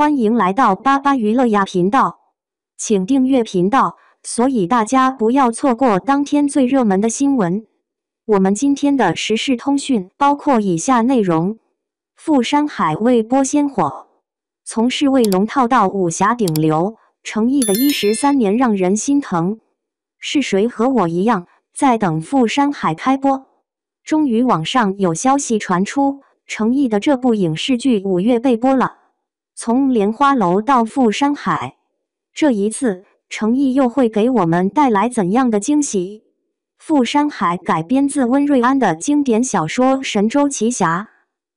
欢迎来到巴巴娱乐呀频道，请订阅频道，所以大家不要错过当天最热门的新闻。我们今天的时事通讯包括以下内容：富山海为播鲜火，从世卫龙套到武侠顶流，诚意的13年让人心疼。是谁和我一样在等富山海开播？终于网上有消息传出，诚意的这部影视剧5月被播了。从莲花楼到富山海，这一次诚意又会给我们带来怎样的惊喜？富山海改编自温瑞安的经典小说《神州奇侠》，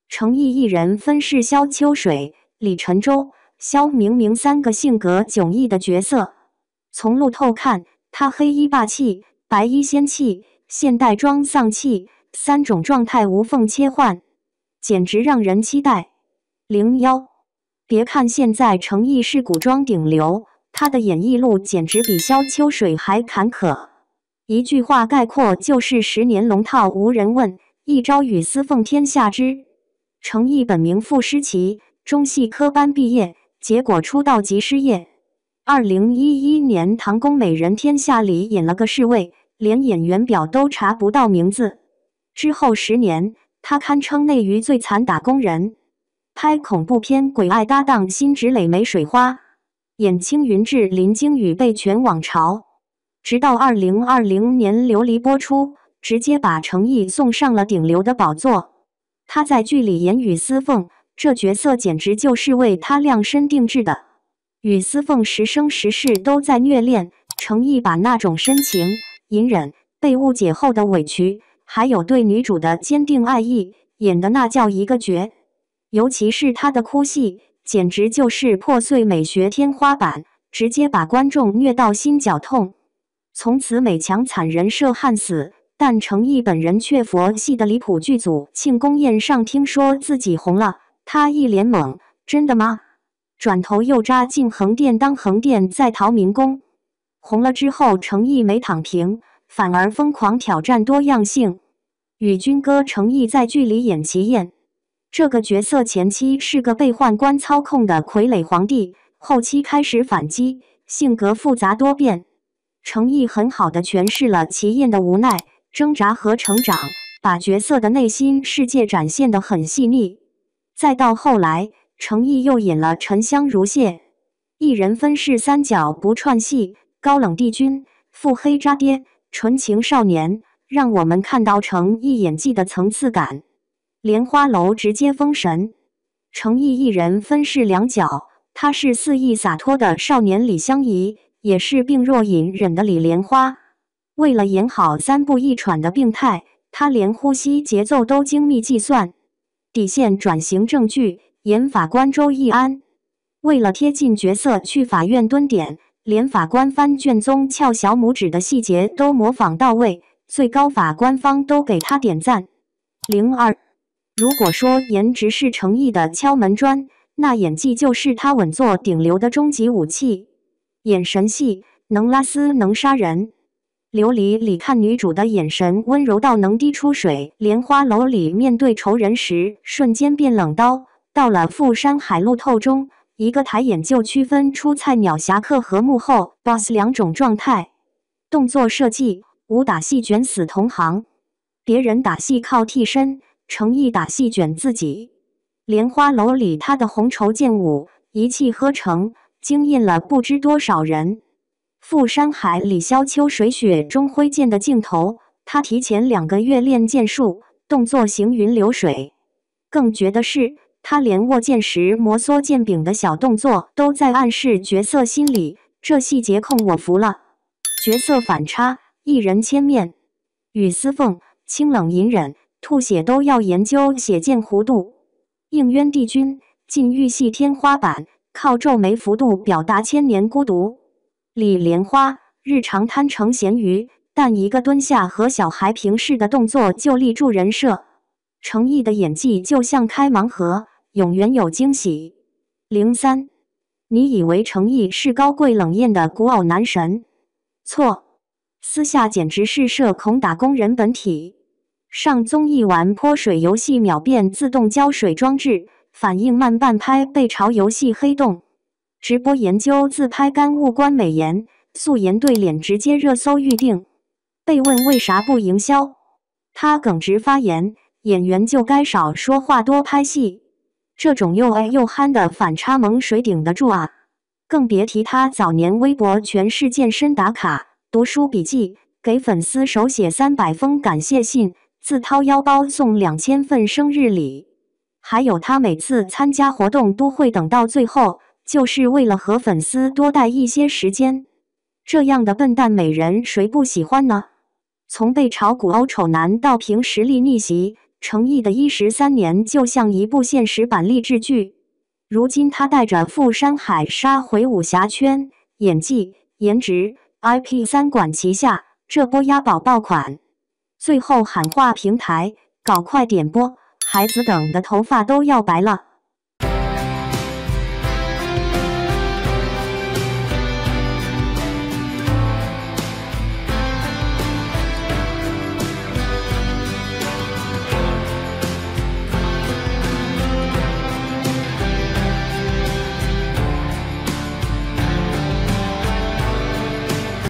诚意一人分饰萧秋水、李晨舟、萧明明3个性格迥异的角色。从路透看，他黑衣霸气、白衣仙气、现代装丧气3种状态无缝切换，简直让人期待。01，别看现在诚意是古装顶流，他的演艺路简直比萧秋水还坎坷。一句话概括就是10年龙套无人问，一朝雨丝凤天下知。诚意本名傅诗琪，中戏科班毕业，结果出道即失业。2011年《唐宫美人天下》里演了个侍卫，连演员表都查不到名字。之后10年，他堪称内娱最惨打工人。拍恐怖片《鬼爱》搭档辛芷蕾没水花，演青云志林惊羽被全网嘲，直到2020年《琉璃》播出，直接把诚意送上了顶流的宝座。他在剧里演雨丝凤，这角色简直就是为他量身定制的。雨丝凤时生时世都在虐恋，诚意把那种深情、隐忍、被误解后的委屈，还有对女主的坚定爱意，演的那叫一个绝。尤其是他的哭戏，简直就是破碎美学天花板，直接把观众虐到心绞痛。从此美强惨人设焊死，但诚意本人却佛系的离谱。剧组庆功宴上听说自己红了，他一脸懵，真的吗？转头又扎进横店当横店在逃民工。红了之后，诚意没躺平，反而疯狂挑战多样性。与军哥诚意在剧里演齐燕。这个角色前期是个被宦官操控的傀儡皇帝，后期开始反击，性格复杂多变。诚意很好的诠释了齐燕的无奈、挣扎和成长，把角色的内心世界展现得很细腻。再到后来，诚意又演了沉香如屑，一人分饰3角不串戏，高冷帝君、腹黑渣爹、纯情少年，让我们看到诚意演技的层次感。莲花楼直接封神，诚意一人分饰2角，他是肆意洒脱的少年李香怡，也是病弱隐忍的李莲花。为了演好3步一喘的病态，他连呼吸节奏都精密计算。底线转型正剧，演法官周易安。为了贴近角色去法院蹲点，连法官翻卷宗翘小拇指的细节都模仿到位，最高法官方都给他点赞。02，如果说颜值是诚意的敲门砖，那演技就是他稳坐顶流的终极武器。演神戏，能拉丝能杀人。琉璃里看女主的眼神温柔到能滴出水，莲花楼里面对仇人时瞬间变冷刀。到了富山海路透中，一个抬眼就区分出菜鸟侠客和幕后 boss 2种状态。动作设计，武打戏卷死同行，别人打戏靠替身，诚意打戏卷自己。莲花楼里他的红绸剑舞一气呵成，惊艳了不知多少人。富山海里萧秋水雪中挥剑的镜头，他提前2个月练剑术，动作行云流水。更绝的是，他连握剑时摩挲剑柄的小动作都在暗示角色心理，这细节控我服了。角色反差，一人千面。雨丝凤清冷隐忍，吐血都要研究血剑弧度。应渊帝君禁欲系天花板，靠皱眉幅度表达千年孤独。李莲花日常贪成咸鱼，但一个蹲下和小孩平视的动作就立住人设。诚意的演技就像开盲盒，永远有惊喜。03，你以为诚意是高贵冷艳的古偶男神？错，私下简直是社恐打工人本体。上综艺玩泼水游戏秒变自动浇水装置，反应慢半拍被嘲游戏黑洞，直播研究自拍干物关美颜，素颜对脸直接热搜预定。被问为啥不营销，他耿直发言：演员就该少说话多拍戏。这种又爱又憨的反差萌谁顶得住啊？更别提他早年微博全是健身打卡、读书笔记，给粉丝手写300封感谢信，自掏腰包送2000份生日礼。还有他每次参加活动都会等到最后，就是为了和粉丝多待一些时间。这样的笨蛋美人谁不喜欢呢？从被炒古欧丑男到凭实力逆袭，成毅的13年就像一部现实版励志剧。如今他带着富山海杀回武侠圈，演技、颜值、IP 三管齐下，这波押宝爆款。最后喊话平台，搞快点播，孩子等的头发都要白了。